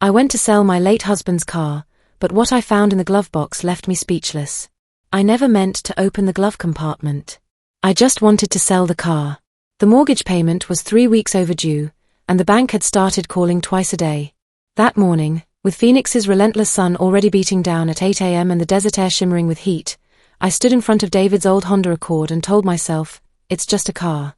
I went to sell my late husband's car, but what I found in the glove box left me speechless. I never meant to open the glove compartment. I just wanted to sell the car. The mortgage payment was 3 weeks overdue, and the bank had started calling twice a day. That morning, with Phoenix's relentless sun already beating down at 8 a.m. and the desert air shimmering with heat, I stood in front of David's old Honda Accord and told myself, it's just a car.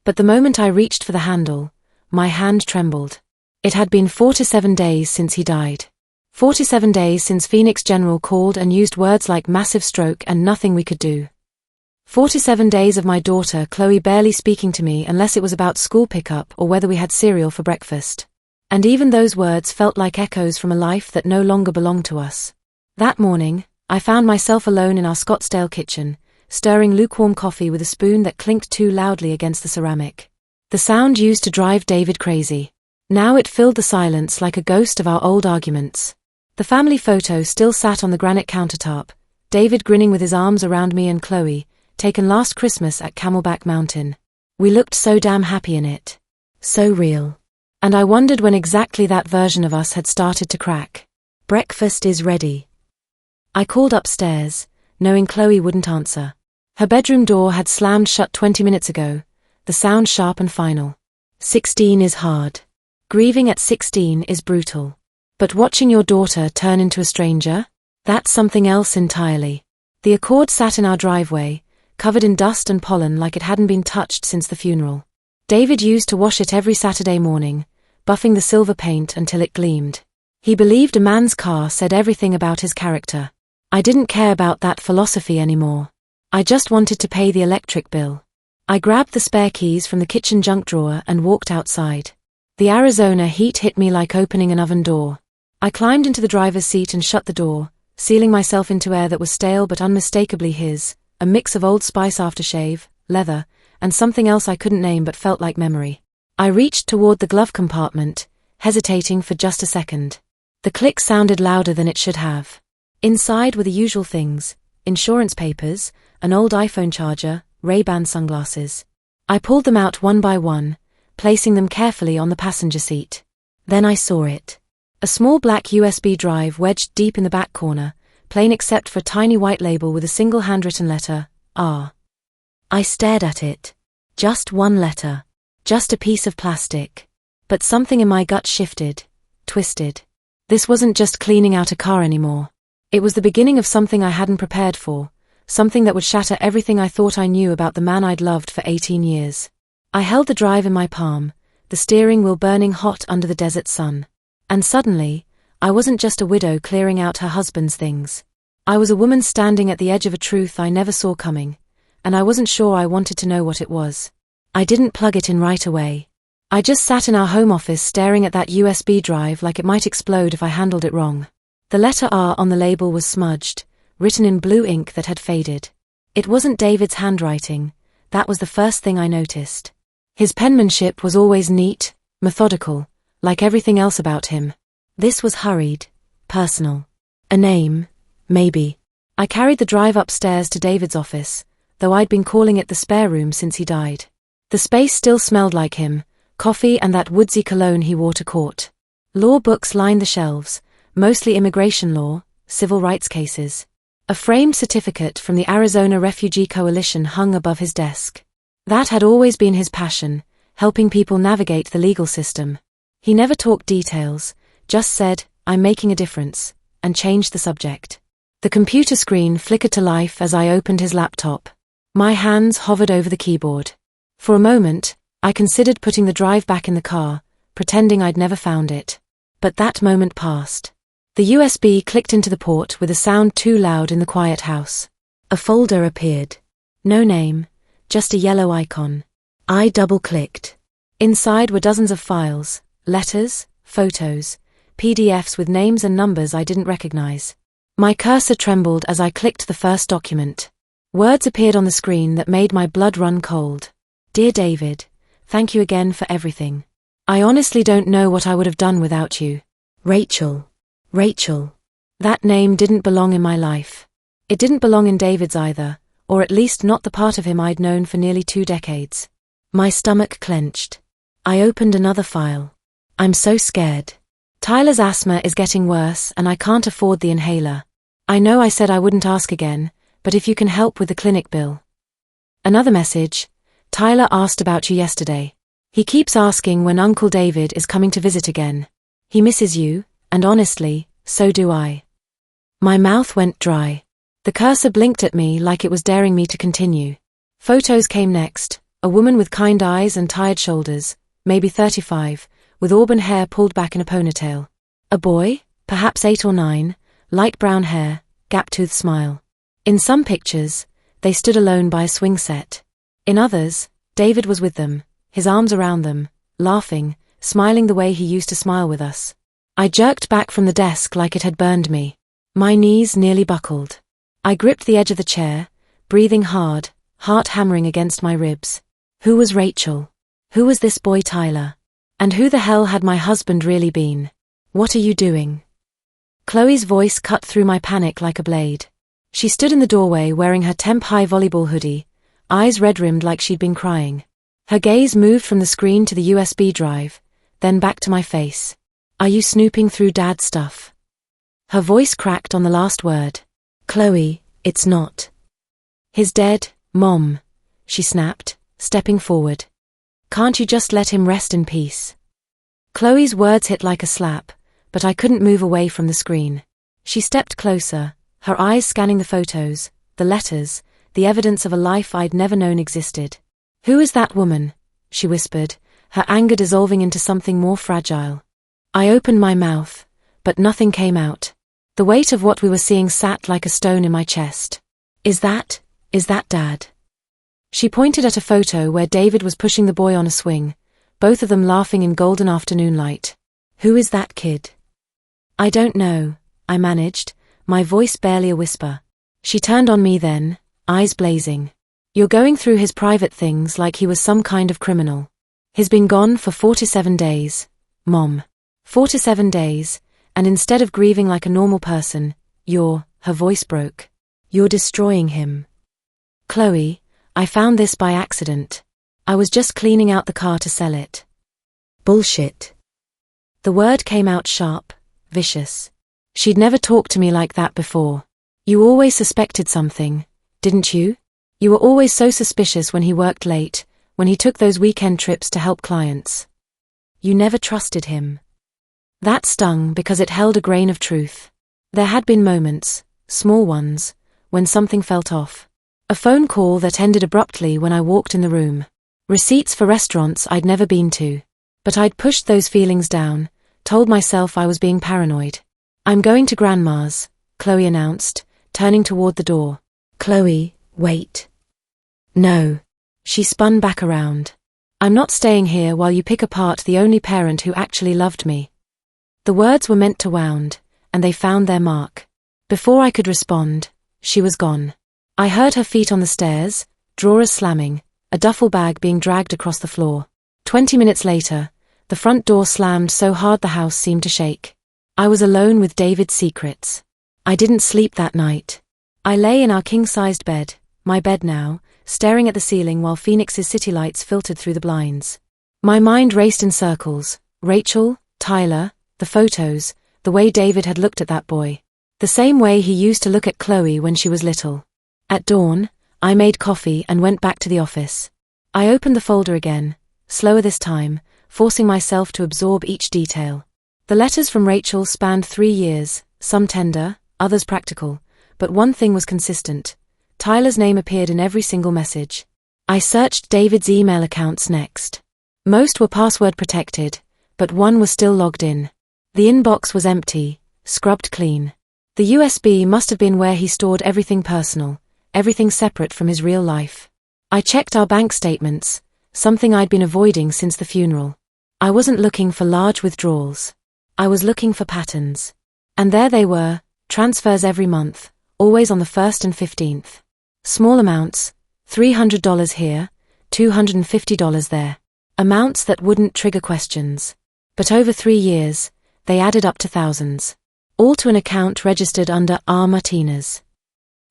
But the moment I reached for the handle, my hand trembled. It had been 47 days since he died. 47 days since Phoenix General called and used words like massive stroke and nothing we could do. 47 days of my daughter Chloe barely speaking to me unless it was about school pickup or whether we had cereal for breakfast. And even those words felt like echoes from a life that no longer belonged to us. That morning, I found myself alone in our Scottsdale kitchen, stirring lukewarm coffee with a spoon that clinked too loudly against the ceramic. The sound used to drive David crazy. Now it filled the silence like a ghost of our old arguments. The family photo still sat on the granite countertop, David grinning with his arms around me and Chloe, taken last Christmas at Camelback Mountain. We looked so damn happy in it. So real. And I wondered when exactly that version of us had started to crack. Breakfast is ready. I called upstairs, knowing Chloe wouldn't answer. Her bedroom door had slammed shut 20 minutes ago, the sound sharp and final. 16 is hard. Grieving at 16 is brutal. But watching your daughter turn into a stranger? That's something else entirely. The Accord sat in our driveway, covered in dust and pollen like it hadn't been touched since the funeral. David used to wash it every Saturday morning, buffing the silver paint until it gleamed. He believed a man's car said everything about his character. I didn't care about that philosophy anymore. I just wanted to pay the electric bill. I grabbed the spare keys from the kitchen junk drawer and walked outside. The Arizona heat hit me like opening an oven door. I climbed into the driver's seat and shut the door, sealing myself into air that was stale but unmistakably his, a mix of Old Spice aftershave, leather, and something else I couldn't name but felt like memory. I reached toward the glove compartment, hesitating for just a second. The click sounded louder than it should have. Inside were the usual things: insurance papers, an old iPhone charger, Ray-Ban sunglasses. I pulled them out one by one, placing them carefully on the passenger seat. Then I saw it. A small black USB drive wedged deep in the back corner, plain except for a tiny white label with a single handwritten letter, R. I stared at it. Just one letter. Just a piece of plastic. But something in my gut shifted, twisted. This wasn't just cleaning out a car anymore. It was the beginning of something I hadn't prepared for, something that would shatter everything I thought I knew about the man I'd loved for 18 years. I held the drive in my palm, the steering wheel burning hot under the desert sun. And suddenly, I wasn't just a widow clearing out her husband's things. I was a woman standing at the edge of a truth I never saw coming, and I wasn't sure I wanted to know what it was. I didn't plug it in right away. I just sat in our home office staring at that USB drive like it might explode if I handled it wrong. The letter R on the label was smudged, written in blue ink that had faded. It wasn't David's handwriting, that was the first thing I noticed. His penmanship was always neat, methodical, like everything else about him. This was hurried, personal. A name, maybe. I carried the drive upstairs to David's office, though I'd been calling it the spare room since he died. The space still smelled like him, coffee and that woodsy cologne he wore to court. Law books lined the shelves, mostly immigration law, civil rights cases. A framed certificate from the Arizona Refugee Coalition hung above his desk. That had always been his passion, helping people navigate the legal system. He never talked details, just said, "I'm making a difference," and changed the subject. The computer screen flickered to life as I opened his laptop. My hands hovered over the keyboard. For a moment, I considered putting the drive back in the car, pretending I'd never found it. But that moment passed. The USB clicked into the port with a sound too loud in the quiet house. A folder appeared. No name, just a yellow icon. I double-clicked. Inside were dozens of files, letters, photos, PDFs with names and numbers I didn't recognize. My cursor trembled as I clicked the first document. Words appeared on the screen that made my blood run cold. Dear David, thank you again for everything. I honestly don't know what I would have done without you. Rachel. Rachel. That name didn't belong in my life. It didn't belong in David's either, or at least not the part of him I'd known for nearly 2 decades. My stomach clenched. I opened another file. I'm so scared. Tyler's asthma is getting worse and I can't afford the inhaler. I know I said I wouldn't ask again, but if you can help with the clinic bill. Another message. Tyler asked about you yesterday. He keeps asking when Uncle David is coming to visit again. He misses you, and honestly, so do I. My mouth went dry. The cursor blinked at me like it was daring me to continue. Photos came next. A woman with kind eyes and tired shoulders, maybe 35, with auburn hair pulled back in a ponytail. A boy, perhaps 8 or 9, light brown hair, gap-toothed smile. In some pictures, they stood alone by a swing set. In others, David was with them, his arms around them, laughing, smiling the way he used to smile with us. I jerked back from the desk like it had burned me. My knees nearly buckled. I gripped the edge of the chair, breathing hard, heart hammering against my ribs. Who was Rachel? Who was this boy Tyler? And who the hell had my husband really been? What are you doing? Chloe's voice cut through my panic like a blade. She stood in the doorway wearing her temp-high volleyball hoodie, eyes red-rimmed like she'd been crying. Her gaze moved from the screen to the USB drive, then back to my face. Are you snooping through Dad's stuff? Her voice cracked on the last word. Chloe, it's not. He's dead, Mom, she snapped, stepping forward. Can't you just let him rest in peace? Chloe's words hit like a slap, but I couldn't move away from the screen. She stepped closer, her eyes scanning the photos, the letters, the evidence of a life I'd never known existed. Who is that woman? She whispered, her anger dissolving into something more fragile. I opened my mouth, but nothing came out. The weight of what we were seeing sat like a stone in my chest. Is that Dad? She pointed at a photo where David was pushing the boy on a swing, both of them laughing in golden afternoon light. Who is that kid? I don't know, I managed, my voice barely a whisper. She turned on me then, eyes blazing. You're going through his private things like he was some kind of criminal. He's been gone for 47 days, Mom. 47 days, and instead of grieving like a normal person, her voice broke. You're destroying him. Chloe, I found this by accident. I was just cleaning out the car to sell it. Bullshit. The word came out sharp, vicious. She'd never talked to me like that before. You always suspected something, didn't you? You were always so suspicious when he worked late, when he took those weekend trips to help clients. You never trusted him. That stung because it held a grain of truth. There had been moments, small ones, when something felt off. A phone call that ended abruptly when I walked in the room. Receipts for restaurants I'd never been to. But I'd pushed those feelings down, told myself I was being paranoid. I'm going to Grandma's, Chloe announced, turning toward the door. Chloe, wait. No. She spun back around. I'm not staying here while you pick apart the only parent who actually loved me. The words were meant to wound, and they found their mark. Before I could respond, she was gone. I heard her feet on the stairs, drawers slamming, a duffel bag being dragged across the floor. 20 minutes later, the front door slammed so hard the house seemed to shake. I was alone with David's secrets. I didn't sleep that night. I lay in our king-sized bed, my bed now, staring at the ceiling while Phoenix's city lights filtered through the blinds. My mind raced in circles. Rachel, Tyler, the photos, the way David had looked at that boy. The same way he used to look at Chloe when she was little. At dawn, I made coffee and went back to the office. I opened the folder again, slower this time, forcing myself to absorb each detail. The letters from Rachel spanned 3 years, some tender, others practical, but one thing was consistent. Tyler's name appeared in every single message. I searched David's email accounts next. Most were password protected, but one was still logged in. The inbox was empty, scrubbed clean. The USB must have been where he stored everything personal, everything separate from his real life. I checked our bank statements, something I'd been avoiding since the funeral. I wasn't looking for large withdrawals. I was looking for patterns. And there they were, transfers every month, always on the 1st and 15th. Small amounts, $300 here, $250 there. Amounts that wouldn't trigger questions. But over 3 years, they added up to thousands. All to an account registered under R. Martinez.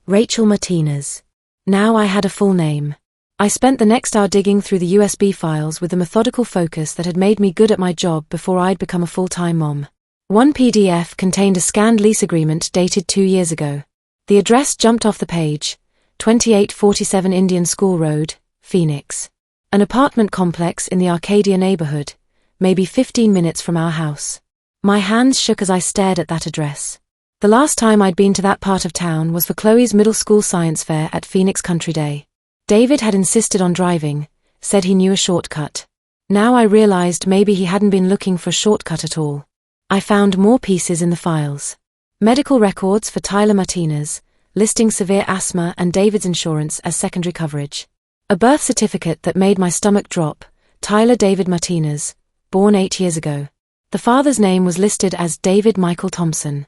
Rachel Martinez. Now I had a full name. I spent the next hour digging through the USB files with the methodical focus that had made me good at my job before I'd become a full-time mom. One PDF contained a scanned lease agreement dated 2 years ago. The address jumped off the page: 2847 Indian School Road, Phoenix. An apartment complex in the Arcadia neighborhood, maybe 15 minutes from our house. My hands shook as I stared at that address. The last time I'd been to that part of town was for Chloe's middle school science fair at Phoenix Country Day. David had insisted on driving, said he knew a shortcut. Now I realized maybe he hadn't been looking for a shortcut at all. I found more pieces in the files. Medical records for Tyler Martinez, listing severe asthma and David's insurance as secondary coverage. A birth certificate that made my stomach drop: Tyler David Martinez, born 8 years ago. The father's name was listed as David Michael Thompson.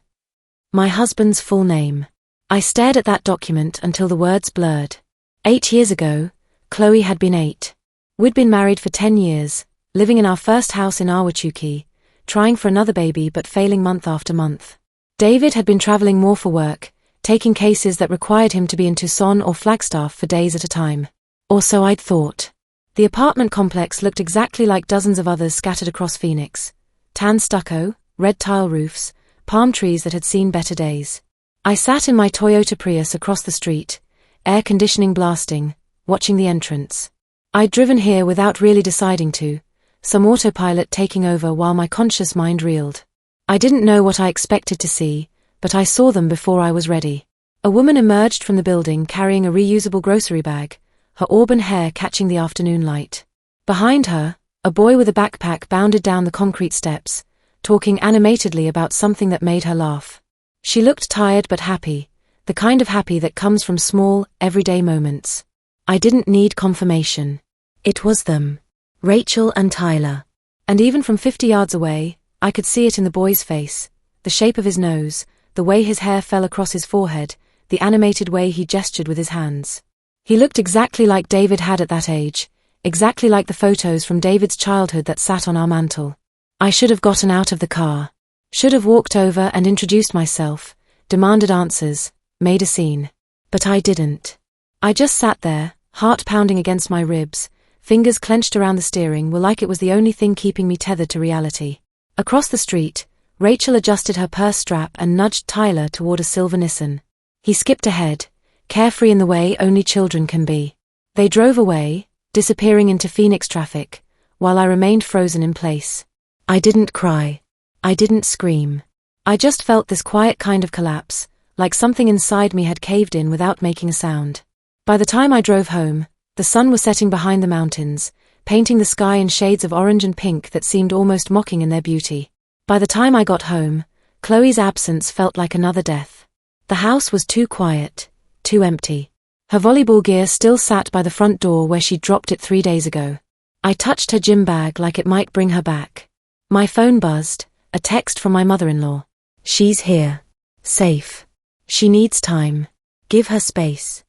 My husband's full name. I stared at that document until the words blurred. 8 years ago, Chloe had been 8. We'd been married for 10 years, living in our first house in Ahwatukee, trying for another baby but failing month after month. David had been traveling more for work, taking cases that required him to be in Tucson or Flagstaff for days at a time. Or so I'd thought. The apartment complex looked exactly like dozens of others scattered across Phoenix. Tan stucco, red tile roofs, palm trees that had seen better days. I sat in my Toyota Prius across the street, air conditioning blasting, watching the entrance. I'd driven here without really deciding to, some autopilot taking over while my conscious mind reeled. I didn't know what I expected to see, but I saw them before I was ready. A woman emerged from the building carrying a reusable grocery bag, her auburn hair catching the afternoon light. Behind her, a boy with a backpack bounded down the concrete steps, talking animatedly about something that made her laugh. She looked tired but happy, the kind of happy that comes from small, everyday moments. I didn't need confirmation. It was them. Rachel and Tyler. And even from 50 yards away, I could see it in the boy's face, the shape of his nose, the way his hair fell across his forehead, the animated way he gestured with his hands. He looked exactly like David had at that age, exactly like the photos from David's childhood that sat on our mantel. I should have gotten out of the car. Should have walked over and introduced myself, demanded answers, made a scene. But I didn't. I just sat there, heart pounding against my ribs, fingers clenched around the steering wheel like it was the only thing keeping me tethered to reality. Across the street, Rachel adjusted her purse strap and nudged Tyler toward a silver Nissan. He skipped ahead, carefree in the way only children can be. They drove away, disappearing into Phoenix traffic, while I remained frozen in place. I didn't cry. I didn't scream. I just felt this quiet kind of collapse, like something inside me had caved in without making a sound. By the time I drove home, the sun was setting behind the mountains, painting the sky in shades of orange and pink that seemed almost mocking in their beauty. By the time I got home, Chloe's absence felt like another death. The house was too quiet, too empty. Her volleyball gear still sat by the front door where she'd dropped it 3 days ago. I touched her gym bag like it might bring her back. My phone buzzed, a text from my mother-in-law. She's here. Safe. She needs time. Give her space.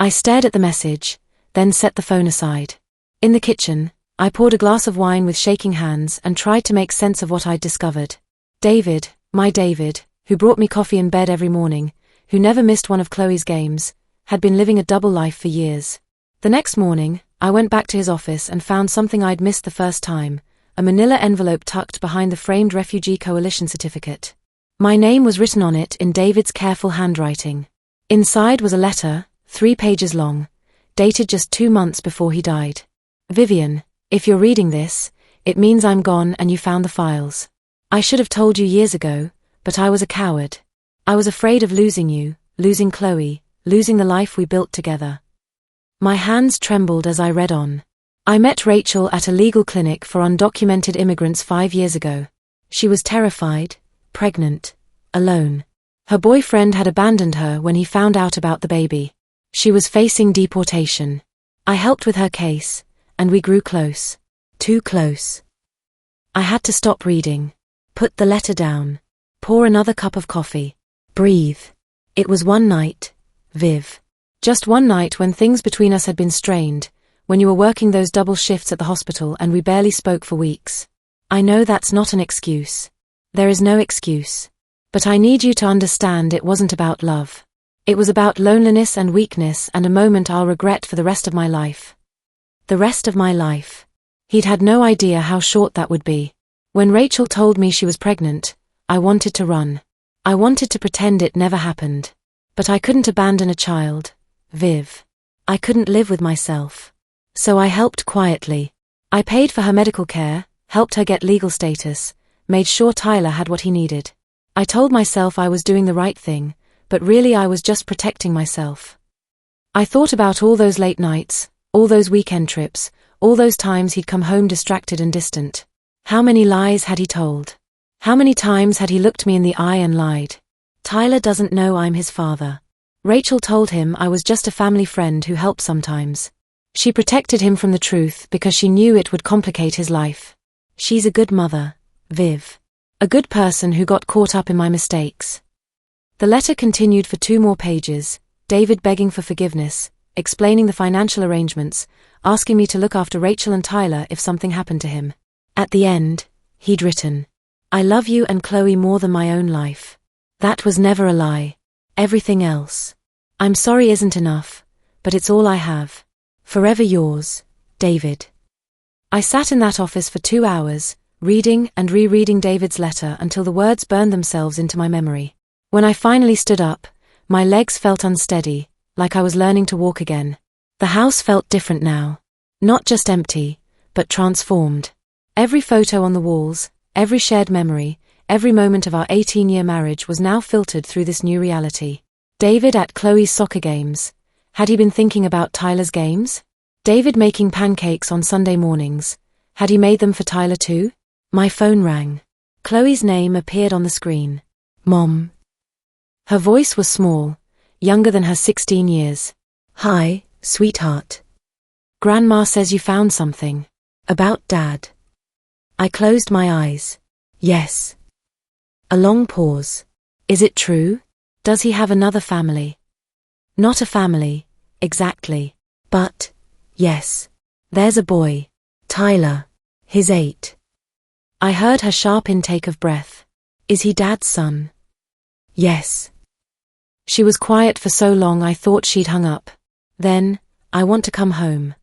I stared at the message, then set the phone aside. In the kitchen, I poured a glass of wine with shaking hands and tried to make sense of what I'd discovered. David, my David, who brought me coffee in bed every morning, who never missed one of Chloe's games, had been living a double life for years. The next morning, I went back to his office and found something I'd missed the first time, a manila envelope tucked behind the framed Refugee Coalition certificate. My name was written on it in David's careful handwriting. Inside was a letter, 3 pages long, dated just 2 months before he died. Vivian, if you're reading this, it means I'm gone and you found the files. I should have told you years ago, but I was a coward. I was afraid of losing you, losing Chloe, losing the life we built together. My hands trembled as I read on. I met Rachel at a legal clinic for undocumented immigrants 5 years ago. She was terrified, pregnant, alone. Her boyfriend had abandoned her when he found out about the baby. She was facing deportation. I helped with her case, and we grew close. Too close. I had to stop reading. Put the letter down. Pour another cup of coffee. Breathe. It was one night, Viv. Just one night when things between us had been strained, when you were working those double shifts at the hospital and we barely spoke for weeks. I know that's not an excuse. There is no excuse. But I need you to understand it wasn't about love. It was about loneliness and weakness and a moment I'll regret for the rest of my life. The rest of my life. He'd had no idea how short that would be. When Rachel told me she was pregnant, I wanted to run. I wanted to pretend it never happened. But I couldn't abandon a child, Viv. I couldn't live with myself. So I helped quietly. I paid for her medical care, helped her get legal status, made sure Tyler had what he needed. I told myself I was doing the right thing, but really I was just protecting myself. I thought about all those late nights, all those weekend trips, all those times he'd come home distracted and distant. How many lies had he told? How many times had he looked me in the eye and lied? Tyler doesn't know I'm his father. Rachel told him I was just a family friend who helped sometimes. She protected him from the truth because she knew it would complicate his life. She's a good mother, Viv. A good person who got caught up in my mistakes. The letter continued for 2 more pages, David begging for forgiveness, explaining the financial arrangements, asking me to look after Rachel and Tyler if something happened to him. At the end, he'd written, "I love you and Chloe more than my own life." That was never a lie. Everything else. "I'm sorry isn't enough, but it's all I have. Forever yours, David." I sat in that office for 2 hours, reading and rereading David's letter until the words burned themselves into my memory. When I finally stood up, my legs felt unsteady, like I was learning to walk again. The house felt different now. Not just empty, but transformed. Every photo on the walls, every shared memory, every moment of our 18-year marriage was now filtered through this new reality. David at Chloe's soccer games. Had he been thinking about Tyler's games? David making pancakes on Sunday mornings. Had he made them for Tyler too? My phone rang. Chloe's name appeared on the screen. Mom. Her voice was small, younger than her 16 years. "Hi, sweetheart. Grandma says you found something. About Dad." I closed my eyes. "Yes." A long pause. "Is it true? Does he have another family?" "Not a family, exactly. But, yes. There's a boy. Tyler. He's 8. I heard her sharp intake of breath. "Is he Dad's son?" "Yes." She was quiet for so long I thought she'd hung up. Then, "I want to come home."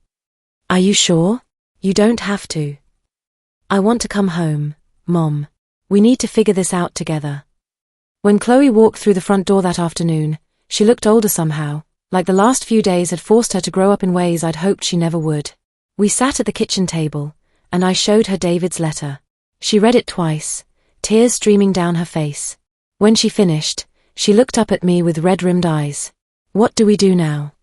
"Are you sure? You don't have to." "I want to come home, Mom. We need to figure this out together." When Chloe walked through the front door that afternoon, she looked older somehow, like the last few days had forced her to grow up in ways I'd hoped she never would. We sat at the kitchen table, and I showed her David's letter. She read it twice, tears streaming down her face. When she finished, she looked up at me with red-rimmed eyes. "What do we do now?"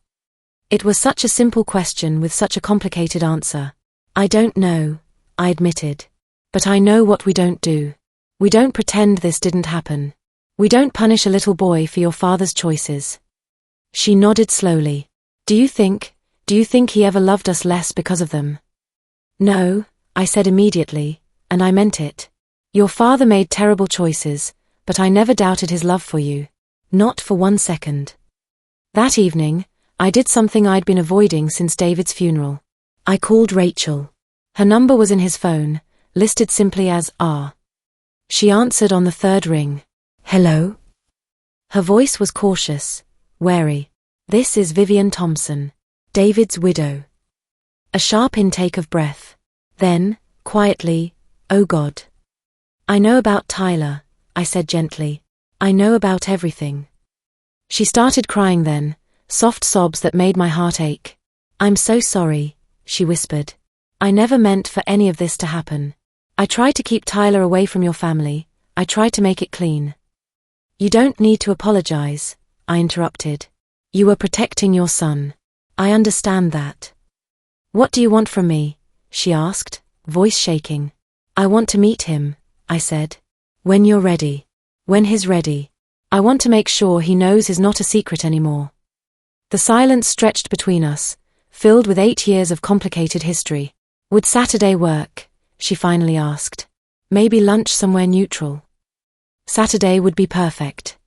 It was such a simple question with such a complicated answer. "I don't know," I admitted. "But I know what we don't do. We don't pretend this didn't happen. We don't punish a little boy for your father's choices." She nodded slowly. Do you think he ever loved us less because of them?" "No," I said immediately, and I meant it. "Your father made terrible choices, but I never doubted his love for you. Not for 1 second." That evening, I did something I'd been avoiding since David's funeral. I called Rachel. Her number was in his phone, listed simply as R. She answered on the 3rd ring. "Hello?" Her voice was cautious, wary. "This is Vivian Thompson, David's widow." A sharp intake of breath. Then, quietly, "Oh God. I know about Tyler," I said gently. "I know about everything." She started crying then, soft sobs that made my heart ache. "I'm so sorry," she whispered. "I never meant for any of this to happen. I tried to keep Tyler away from your family. I tried to make it clean." "You don't need to apologize," I interrupted. "You were protecting your son. I understand that." "What do you want from me?" she asked, voice shaking. "I want to meet him," I said. "When you're ready. When he's ready. I want to make sure he knows it's not a secret anymore." The silence stretched between us, filled with 8 years of complicated history. "Would Saturday work?" she finally asked. "Maybe lunch somewhere neutral." Saturday would be perfect.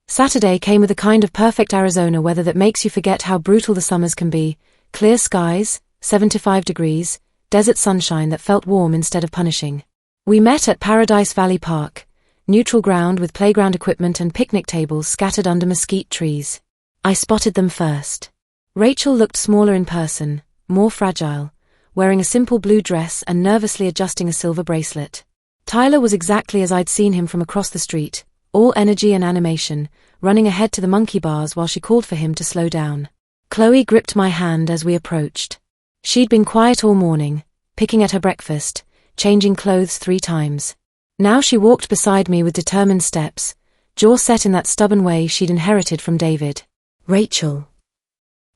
Saturday came with a kind of perfect Arizona weather that makes you forget how brutal the summers can be. Clear skies, 75 degrees, desert sunshine that felt warm instead of punishing. We met at Paradise Valley Park, neutral ground with playground equipment and picnic tables scattered under mesquite trees. I spotted them first. Rachel looked smaller in person, more fragile, wearing a simple blue dress and nervously adjusting a silver bracelet. Tyler was exactly as I'd seen him from across the street, all energy and animation, running ahead to the monkey bars while she called for him to slow down. Chloe gripped my hand as we approached. She'd been quiet all morning, picking at her breakfast, changing clothes 3 times. Now she walked beside me with determined steps, jaw set in that stubborn way she'd inherited from David. "Rachel,"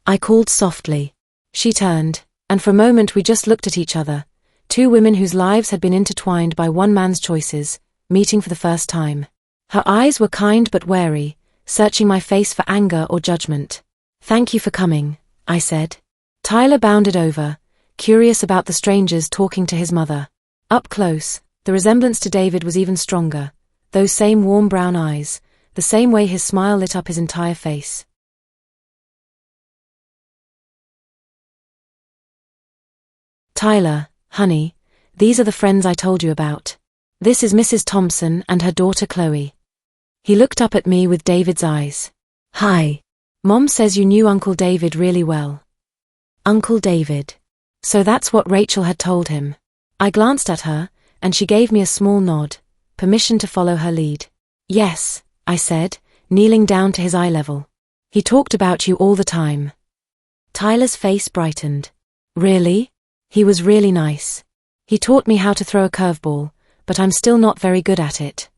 I called softly. She turned, and for a moment we just looked at each other, 2 women whose lives had been intertwined by one man's choices, meeting for the first time. Her eyes were kind but wary, searching my face for anger or judgment. "Thank you for coming," I said. Tyler bounded over, curious about the strangers talking to his mother. Up close, the resemblance to David was even stronger, those same warm brown eyes, the same way his smile lit up his entire face. "Tyler, honey, these are the friends I told you about. This is Mrs. Thompson and her daughter Chloe." He looked up at me with David's eyes. "Hi. Mom says you knew Uncle David really well." Uncle David. So that's what Rachel had told him. I glanced at her, and she gave me a small nod, permission to follow her lead. "Yes," I said, kneeling down to his eye level. "He talked about you all the time." Tyler's face brightened. "Really? He was really nice. He taught me how to throw a curveball, but I'm still not very good at it."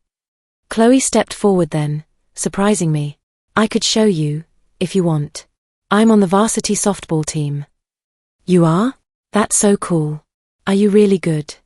Chloe stepped forward then, surprising me. "I could show you, if you want. I'm on the varsity softball team." "You are? That's so cool. Are you really good?"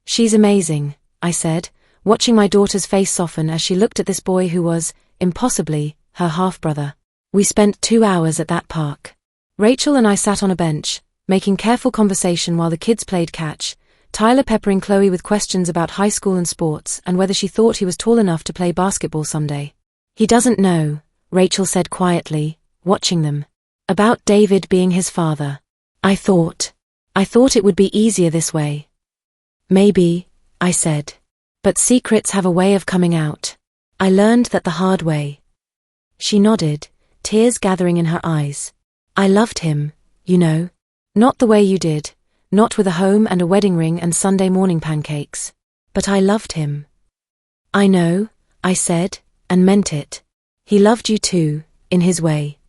"She's amazing," I said, watching my daughter's face soften as she looked at this boy who was, impossibly, her half-brother. We spent 2 hours at that park. Rachel and I sat on a bench, making careful conversation while the kids played catch, Tyler peppering Chloe with questions about high school and sports and whether she thought he was tall enough to play basketball someday. "He doesn't know," Rachel said quietly, watching them. "About David being his father. I thought it would be easier this way." "Maybe," I said. "But secrets have a way of coming out. I learned that the hard way." She nodded, tears gathering in her eyes. "I loved him, you know. Not the way you did, not with a home and a wedding ring and Sunday morning pancakes. But I loved him." "I know," I said, and meant it. "He loved you too, in his way."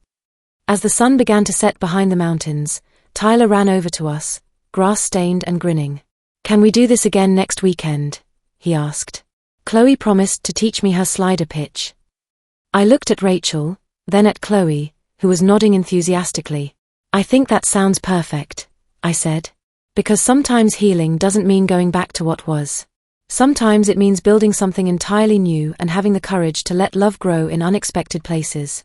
As the sun began to set behind the mountains, Tyler ran over to us, grass-stained and grinning. "Can we do this again next weekend?" he asked. Chloe promised to teach me her slider pitch. I looked at Rachel, then at Chloe, who was nodding enthusiastically. "I think that sounds perfect," I said. "Because sometimes healing doesn't mean going back to what was. Sometimes it means building something entirely new and having the courage to let love grow in unexpected places."